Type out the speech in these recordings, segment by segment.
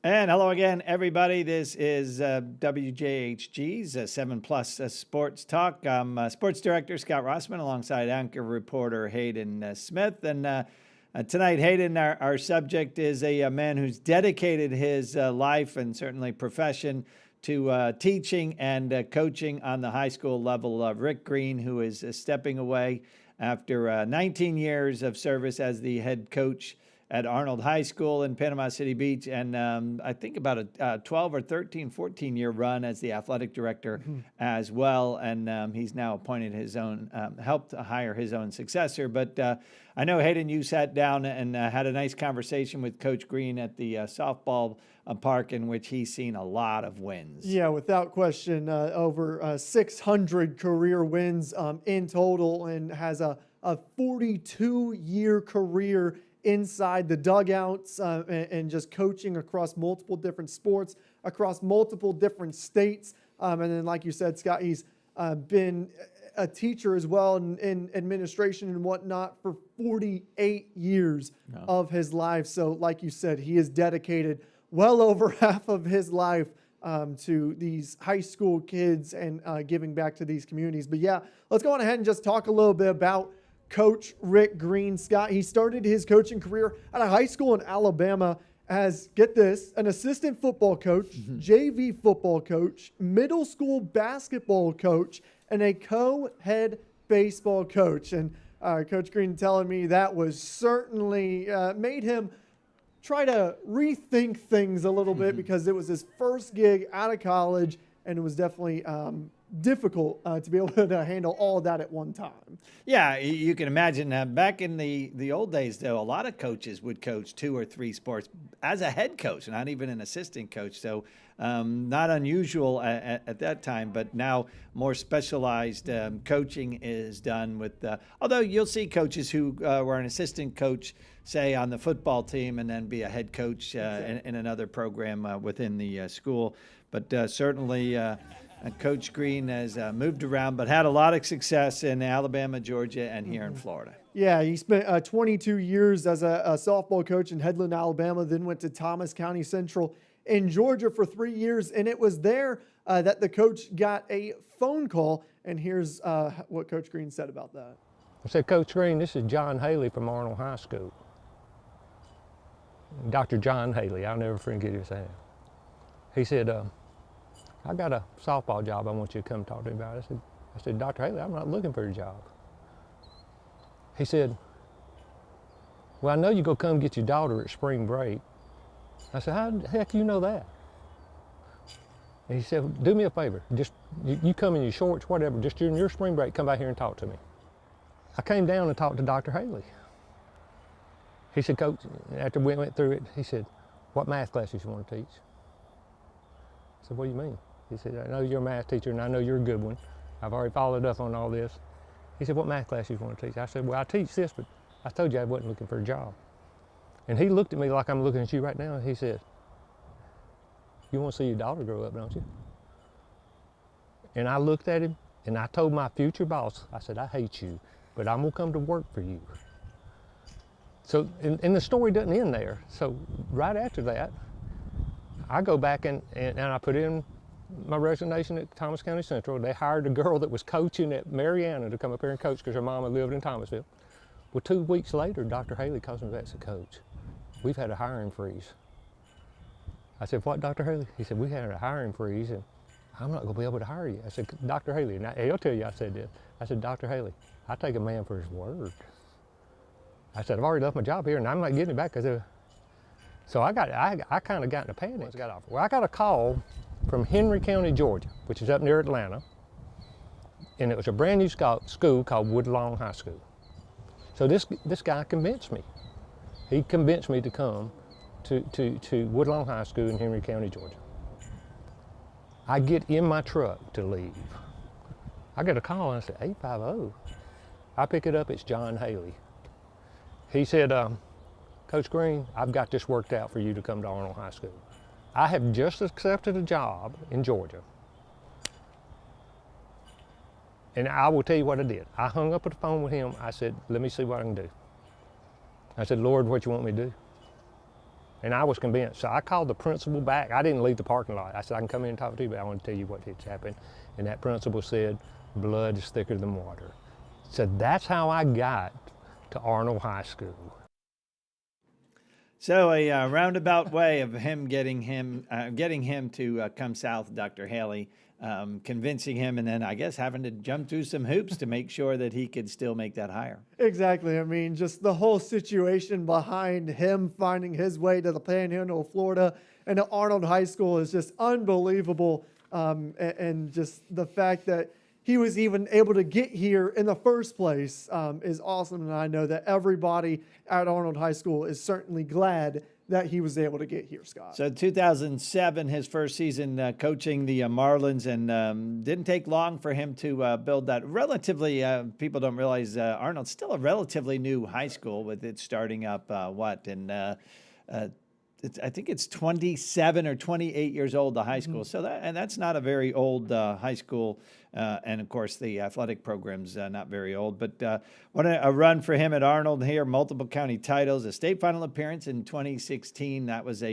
And hello again, everybody. This is WJHG's 7 Plus Sports Talk. I'm Sports Director Scott Rossman alongside anchor reporter Hayden Smith. And tonight, Hayden, our subject is a man who's dedicated his life and certainly profession to teaching and coaching on the high school level. Rick Green, who is stepping away after 19 years of service as the head coach at Arnold High School in Panama City Beach, and I think about a 12 or 13, 14-year run as the athletic director as well. And he's now appointed his own, helped hire his own successor. But I know, Hayden, you sat down and had a nice conversation with Coach Green at the softball park, in which he's seen a lot of wins. Yeah, without question, over 600 career wins in total, and has a 42-year career inside the dugouts and just coaching across multiple different sports, across multiple different states. And then, like you said, Scott, he's been a teacher as well in administration and whatnot for 48 years of his life. So like you said, he is dedicated well over half of his life to these high school kids and giving back to these communities. But yeah, let's go on ahead and just talk a little bit about Coach Rick Green. Scott, he started his coaching career at a high school in Alabama as, get this, an assistant football coach, JV football coach, middle school basketball coach, and a co-head baseball coach. And Coach Green telling me that was certainly made him try to rethink things a little bit, because it was his first gig out of college, and it was definitely difficult to be able to handle all of that at one time. Yeah, you can imagine back in the old days, though, a lot of coaches would coach 2 or 3 sports as a head coach, not even an assistant coach. So not unusual at that time, but now more specialized coaching is done with, although you'll see coaches who were an assistant coach, say, on the football team, and then be a head coach in another program within the school. But certainly Coach Green has moved around, but had a lot of success in Alabama, Georgia, and here in Florida. Yeah, he spent 22 years as a softball coach in Headland, Alabama, then went to Thomas County Central in Georgia for 3 years. And it was there that the coach got a phone call. And here's what Coach Green said about that. I said, Coach Green, this is John Haley from Arnold High School. Dr. John Haley, I'll never forget his name. He said, I got a softball job I want you to come talk to me about. I said, Dr. Haley, I'm not looking for a job. He said, well, I know you're going to come get your daughter at spring break. I said, how the heck do you know that? And he said, do me a favor. Just you come in your shorts, whatever, just during your spring break, come back here and talk to me. I came down and talked to Dr. Haley. He said, Coach, after we went through it, he said, what math classes you want to teach? I said, what do you mean? He said, I know you're a math teacher and I know you're a good one. I've already followed up on all this. He said, what math classes you want to teach? I said, well, I teach this, but I told you I wasn't looking for a job. And he looked at me like I'm looking at you right now, and he said, you want to see your daughter grow up, don't you? And I looked at him and I told my future boss, I said, I hate you, but I'm gonna come to work for you. So, and the story doesn't end there. So right after that, I go back and I put in my resignation at Thomas County Central. They hired a girl that was coaching at Mariana to come up here and coach because her mama lived in Thomasville. Well, 2 weeks later, Dr. Haley calls me back and said, Coach, we've had a hiring freeze. I said, what, Dr. Haley? He said, we had a hiring freeze and I'm not gonna be able to hire you. I said, Dr. Haley, and he'll tell you I said this. I said, Dr. Haley, I take a man for his word. I said, I've already left my job here and I'm not getting it back. So I kind of got in a panic. Well, I got a call from Henry County, Georgia, which is up near Atlanta, and it was a brand new school called Woodlawn High School. So this guy convinced me. He convinced me to come to Woodlawn High School in Henry County, Georgia. I get in my truck to leave. I get a call and I said, 850. I pick it up, it's John Haley. He said, Coach Green, I've got this worked out for you to come to Arnold High School. I have just accepted a job in Georgia. And I will tell you what I did. I hung up the phone with him. I said, let me see what I can do. I said, Lord, what you want me to do? And I was convinced. So I called the principal back. I didn't leave the parking lot. I said, I can come in and talk to you, but I want to tell you what had happened. And that principal said, blood is thicker than water. So that's how I got to Arnold High School. So a roundabout way of him getting him to come south, Dr. Haley, convincing him, and then I guess having to jump through some hoops to make sure that he could still make that hire. Exactly. I mean, just the whole situation behind him finding his way to the Panhandle of Florida and to Arnold High School is just unbelievable. And just the fact that he was even able to get here in the first place is awesome. And I know that everybody at Arnold High School is certainly glad that he was able to get here, Scott. So 2007, his first season coaching the Marlins, and didn't take long for him to build that relatively, people don't realize Arnold's still a relatively new high school with it starting up, I think it's 27 or 28 years old, the high school. So that's not a very old high school. And of course, the athletic program's not very old. But what a run for him at Arnold here. Multiple county titles, a state final appearance in 2016. That was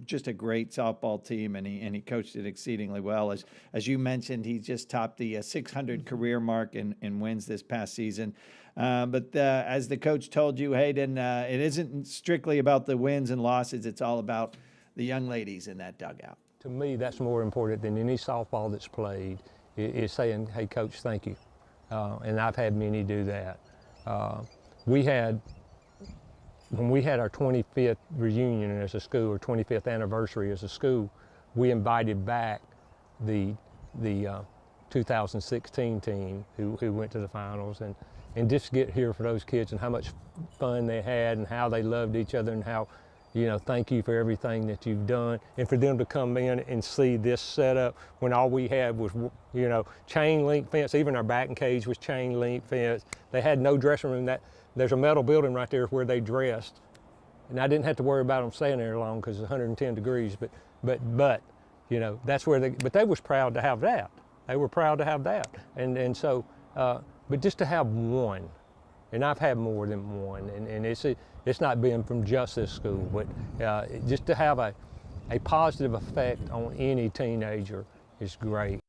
just a great softball team, and he coached it exceedingly well. As you mentioned, he just topped the 600 career mark in wins this past season. But as the coach told you, Hayden, it isn't strictly about the wins and losses. It's all about the young ladies in that dugout. To me, that's more important than any softball that's played, is saying, hey, Coach, thank you. And I've had many do that. When we had our 25th reunion as a school, or 25th anniversary as a school, we invited back the 2016 team who went to the finals, and just get here for those kids and how much fun they had and how they loved each other and how, thank you for everything that you've done. And for them to come in and see this setup when all we had was, chain link fence. Even our batting cage was chain link fence. They had no dressing room. There's a metal building right there where they dressed. And I didn't have to worry about them staying there long because it's 110 degrees. But that's where but they was proud to have that. They were proud to have that. And so, but just to have one, and I've had more than one, and it's not been from just this school, but just to have a positive effect on any teenager is great.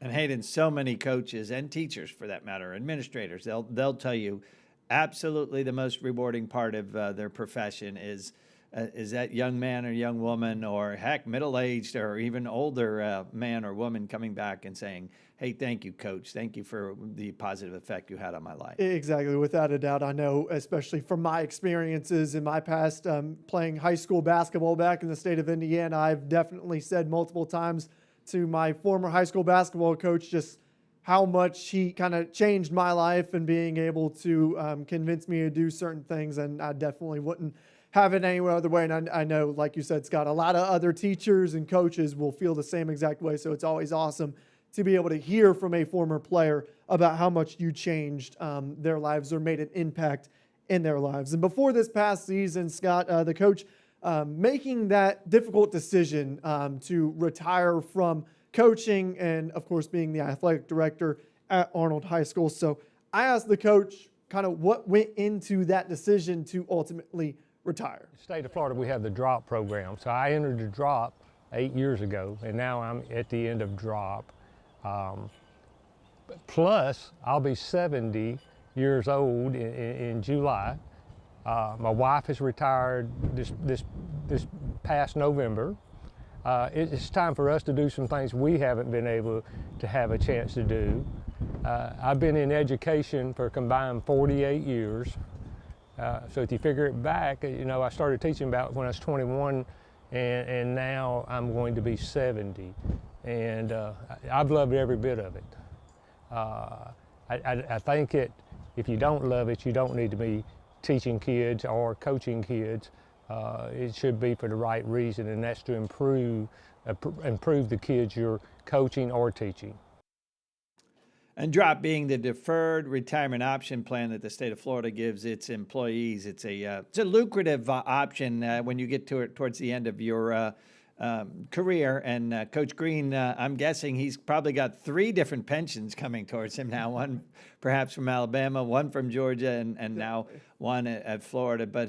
And Hayden, so many coaches and teachers, for that matter, administrators, they'll tell you, absolutely the most rewarding part of their profession is that young man or young woman, or heck, middle-aged or even older man or woman coming back and saying, hey, thank you, Coach. Thank you for the positive effect you had on my life. Exactly. Without a doubt. I know, especially from my experiences in my past playing high school basketball back in the state of Indiana, I've definitely said multiple times to my former high school basketball coach just how much he kind of changed my life and being able to convince me to do certain things, and I definitely wouldn't have it any other way. And I know, like you said, Scott, a lot of other teachers and coaches will feel the same exact way. So it's always awesome to be able to hear from a former player about how much you changed their lives or made an impact in their lives. And before this past season, Scott, the coach making that difficult decision to retire from coaching and, of course, being the athletic director at Arnold High School. So I asked the coach kind of what went into that decision to ultimately retire. In the state of Florida, we have the drop program. So I entered the drop 8 years ago, and now I'm at the end of drop. Plus, I'll be 70 years old in July. My wife is retired this past November. It's time for us to do some things we haven't been able to have a chance to do. I've been in education for a combined 48 years. So if you figure it back, I started teaching about when I was 21, and now I'm going to be 70. And I've loved every bit of it. I think if you don't love it, you don't need to be teaching kids or coaching kids. It should be for the right reason, and that's to improve the kids you're coaching or teaching. And DROP being the deferred retirement option plan that the state of Florida gives its employees. It's a lucrative option when you get towards the end of your career. And Coach Green, I'm guessing he's probably got 3 different pensions coming towards him now, one perhaps from Alabama, one from Georgia, and now one at Florida. But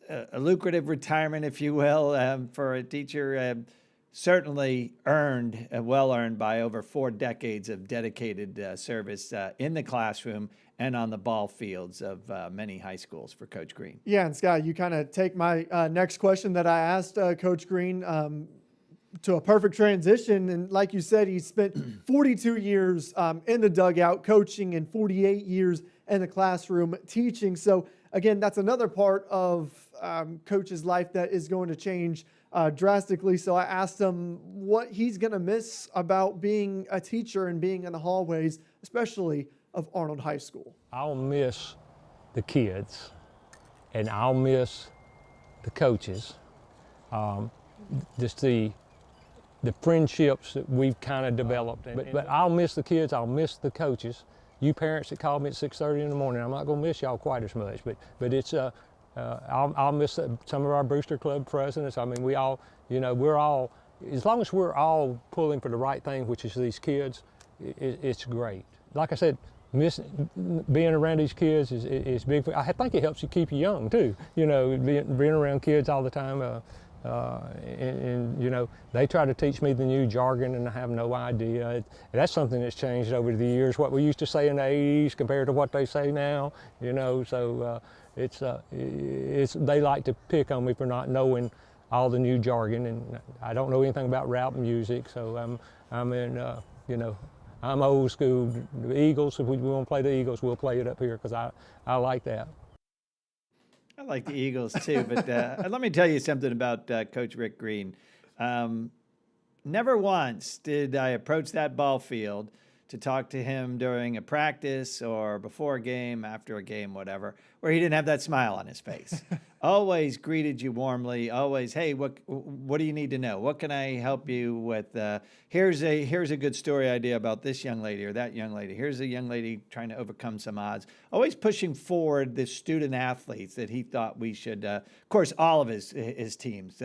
a lucrative retirement, if you will, for a teacher. Certainly earned, well earned by over 4 decades of dedicated service in the classroom and on the ball fields of many high schools for Coach Green. Yeah, and Scott, you kind of take my next question that I asked Coach Green to a perfect transition. And like you said, he spent 42 years in the dugout coaching and 48 years in the classroom teaching. So again, that's another part of Coach's life that is going to change drastically. So I asked him what he's going to miss about being a teacher and being in the hallways, especially of Arnold High School. I'll miss the kids, and I'll miss the coaches. Just the friendships that we've kind of developed. But I'll miss the kids, I'll miss the coaches. You parents that called me at 6:30 in the morning, I'm not going to miss y'all quite as much, but it's I'll miss some of our Booster Club presidents. I mean, we all, you know, we're all, as long as we're all pulling for the right thing, which is these kids, it's great. Like I said, being around these kids is big. I think it helps you keep you young too. You know, being around kids all the time. And you know, they try to teach me the new jargon, and I have no idea. That's something that's changed over the years. What we used to say in the '80s compared to what they say now. You know, so it's they like to pick on me for not knowing all the new jargon, and I don't know anything about rap music. So I'm in you know, I'm old school. The Eagles, if we want to play the Eagles, we'll play it up here because I like that. I like the Eagles too, but let me tell you something about Coach Rick Green. Never once did I approach that ball field to talk to him during a practice or before a game, after a game, whatever, where he didn't have that smile on his face. Always greeted you warmly. Always, hey, what do you need to know? What can I help you with? Here's a good story idea about this young lady or that young lady. Here's a young lady trying to overcome some odds. Always pushing forward the student athletes that he thought we should. Of course, all of his teams.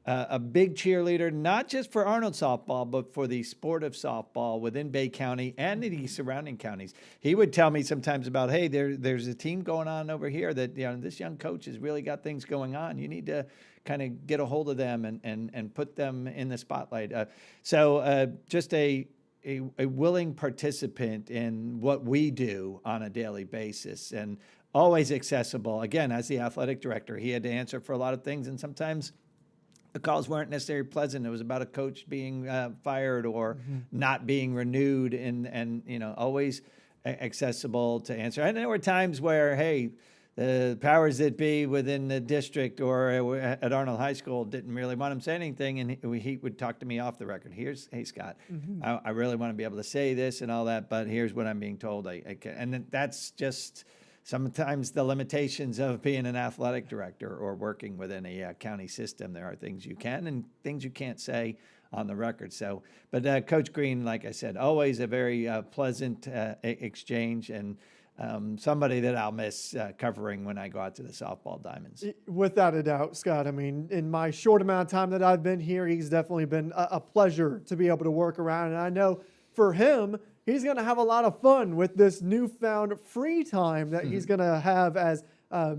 A big cheerleader, not just for Arnold softball, but for the sport of softball within Bay County and the surrounding counties. He would tell me sometimes about, hey, there's a team going on over here that, you know, this young coach has really got things going on. You need to kind of get a hold of them and put them in the spotlight. So just a willing participant in what we do on a daily basis, and always accessible. Again, as the athletic director, he had to answer for a lot of things, and sometimes the calls weren't necessarily pleasant. It was about a coach being fired or not being renewed, and you know, always accessible to answer. And there were times where, hey, the powers that be within the district or at Arnold High School didn't really want him to say anything, and he would talk to me off the record. Hey, Scott, I really want to be able to say this and all that, but here's what I'm being told. I can. And that's just sometimes the limitations of being an athletic director or working within a county system. There are things you can and things you can't say on the record. So, but Coach Green, like I said, always a very pleasant exchange, and somebody that I'll miss covering when I go out to the softball diamonds. Without a doubt, Scott. I mean, in my short amount of time that I've been here, he's definitely been a pleasure to be able to work around. And I know for him, he's going to have a lot of fun with this newfound free time that he's going to have as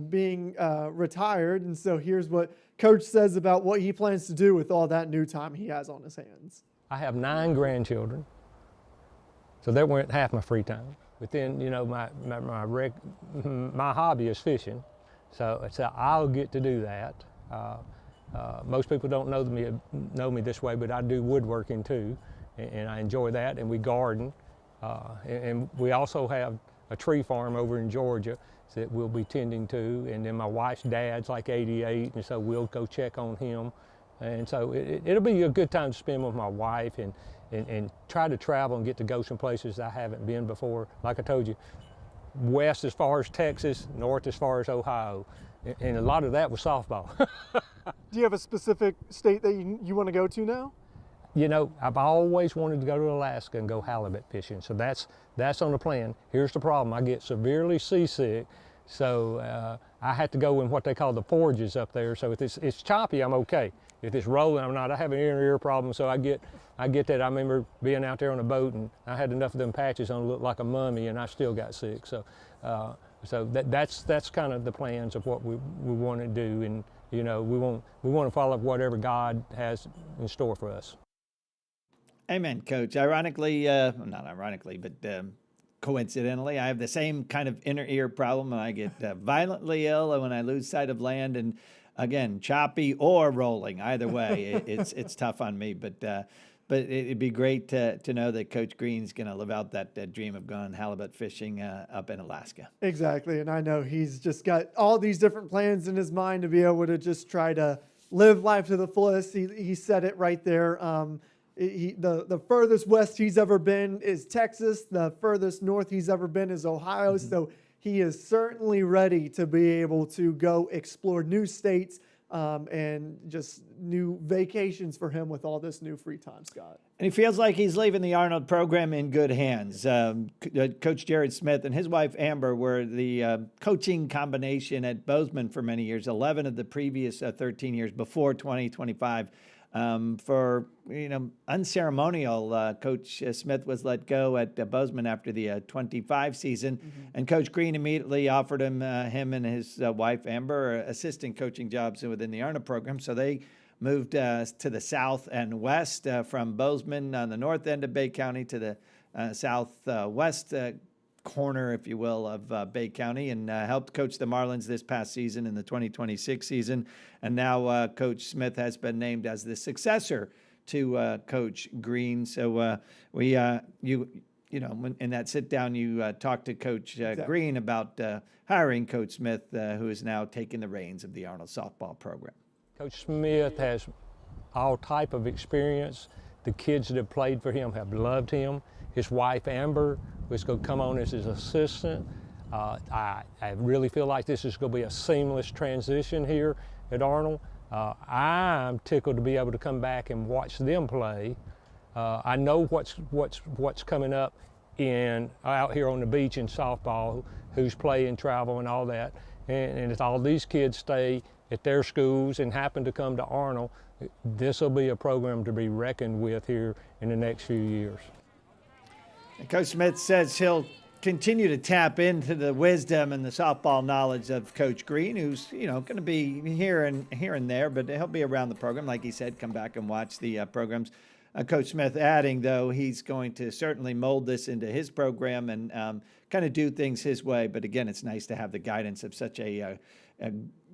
being retired. And so here's what Coach says about what he plans to do with all that new time he has on his hands. I have 9 grandchildren, so that went half my free time. But then, you know, my hobby is fishing, so I'll get to do that. Most people don't know me this way, but I do woodworking too, and I enjoy that. And we garden, and we also have a tree farm over in Georgia that we'll be tending to. And then my wife's dad's like 88, and so we'll go check on him. And so it'll be a good time to spend with my wife and try to travel and get to go some places I haven't been before. Like I told you, west as far as Texas, north as far as Ohio. And a lot of that was softball. Do you have a specific state that you want to go to now? You know, I've always wanted to go to Alaska and go halibut fishing, so that's on the plan. Here's the problem: I get severely seasick, so I have to go in what they call the forges up there. So if it's choppy, I'm okay. If it's rolling, I'm not. I have an ear problem, so I get that. I remember being out there on a boat, and I had enough of them patches on to look like a mummy, and I still got sick. So So that's kind of the plans of what we want to do, and we want to follow whatever God has in store for us. Amen, Coach. Ironically, not ironically, but coincidentally, I have the same kind of inner ear problem, and I get violently ill when I lose sight of land, and again, choppy or rolling. Either way, it's tough on me. But it'd be great to know that Coach Green's going to live out that dream of going halibut fishing up in Alaska. Exactly, and I know he's just got all these different plans in his mind to be able to just try to live life to the fullest. He said it right there. The furthest west he's ever been is Texas. The furthest north he's ever been is Ohio. Mm-hmm. So he is certainly ready to be able to go explore new states and just new vacations for him with all this new free time, Scott. And he feels like he's leaving the Arnold program in good hands. Coach Jared Smith and his wife Amber were the coaching combination at Bozeman for many years, 11 of the previous 13 years before 2025. For unceremonial, Coach Smith was let go at Bozeman after the 25 season, mm-hmm. and Coach Green immediately offered him and his wife Amber assistant coaching jobs within the Arnold program. So they moved to the south and west from Bozeman on the north end of Bay County to the southwest corner, if you will, of Bay County, and helped coach the Marlins this past season in the 2026 season. And now Coach Smith has been named as the successor to Coach Green. So in that sit down, you talked to Coach exactly. Green about hiring Coach Smith, who is now taking the reins of the Arnold softball program. Coach Smith has all type of experience. The kids that have played for him have loved him. His wife, Amber, was going to come on as his assistant. I really feel like this is going to be a seamless transition here at Arnold. I'm tickled to be able to come back and watch them play. I know what's coming up out here on the beach in softball, who's playing, travel, and all that. And if all these kids stay at their schools and happen to come to Arnold, this will be a program to be reckoned with here in the next few years. And Coach Smith says he'll continue to tap into the wisdom and the softball knowledge of Coach Green, who's going to be here and there, but he'll be around the program, like he said. Come back and watch the programs. Coach Smith adding, though, he's going to certainly mold this into his program and kind of do things his way. But again, it's nice to have the guidance of such a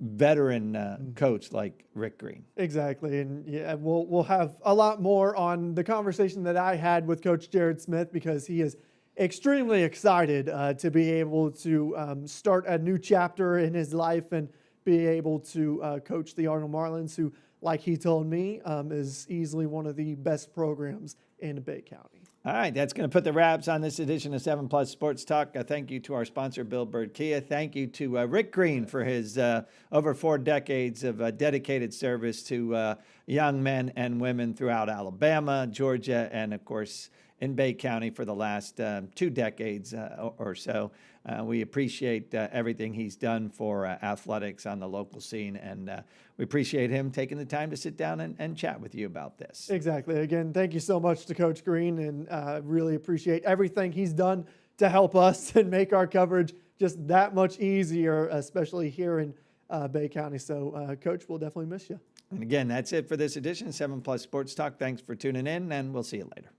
veteran coach like Rick Green. Exactly, and yeah, we'll have a lot more on the conversation that I had with Coach Jared Smith, because he is extremely excited to be able to start a new chapter in his life and be able to coach the Arnold Marlins, who, like he told me, is easily one of the best programs in Bay County. All right, that's going to put the wraps on this edition of 7 Plus Sports Talk. Thank you to our sponsor, Bill Bird Kia. Thank you to Rick Green for his over 4 decades of dedicated service to young men and women throughout Alabama, Georgia, and, of course, in Bay County for the last 2 decades or so. We appreciate everything he's done for athletics on the local scene, and we appreciate him taking the time to sit down and chat with you about this. Exactly. Again, thank you so much to Coach Green, and really appreciate everything he's done to help us and make our coverage just that much easier, especially here in Bay County. So, Coach, we'll definitely miss you. And again, that's it for this edition of 7 Plus Sports Talk. Thanks for tuning in, and we'll see you later.